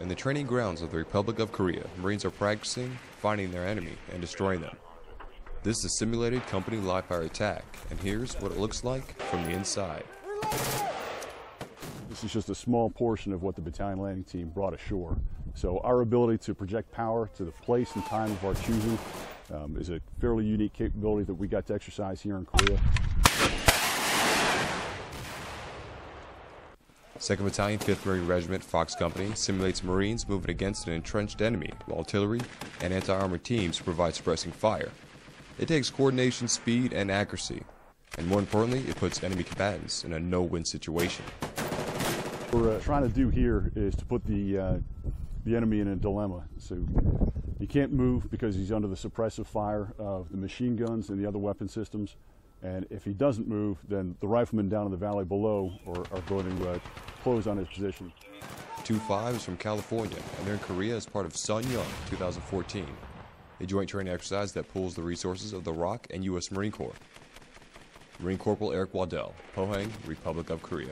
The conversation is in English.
In the training grounds of the Republic of Korea, Marines are practicing finding their enemy and destroying them. This is a simulated company live-fire attack, and here's what it looks like from the inside. This is just a small portion of what the battalion landing team brought ashore. So our ability to project power to the place and time of our choosing is a fairly unique capability that we got to exercise here in Korea. 2nd Battalion, 5th Marine Regiment, Fox Company simulates Marines moving against an entrenched enemy, while artillery and anti-armor teams provide suppressing fire. It takes coordination, speed, and accuracy, and more importantly, it puts enemy combatants in a no-win situation. What we're trying to do here is to put the enemy in a dilemma. So he can't move because he's under the suppressive fire of the machine guns and the other weapon systems. And if he doesn't move, then the riflemen down in the valley below are going to close on his position. 2-5 is from California, and they're in Korea as part of Sun-Young 2014, a joint training exercise that pools the resources of the ROK and U.S. Marine Corps. Marine Corporal Eric Waddell, Pohang, Republic of Korea.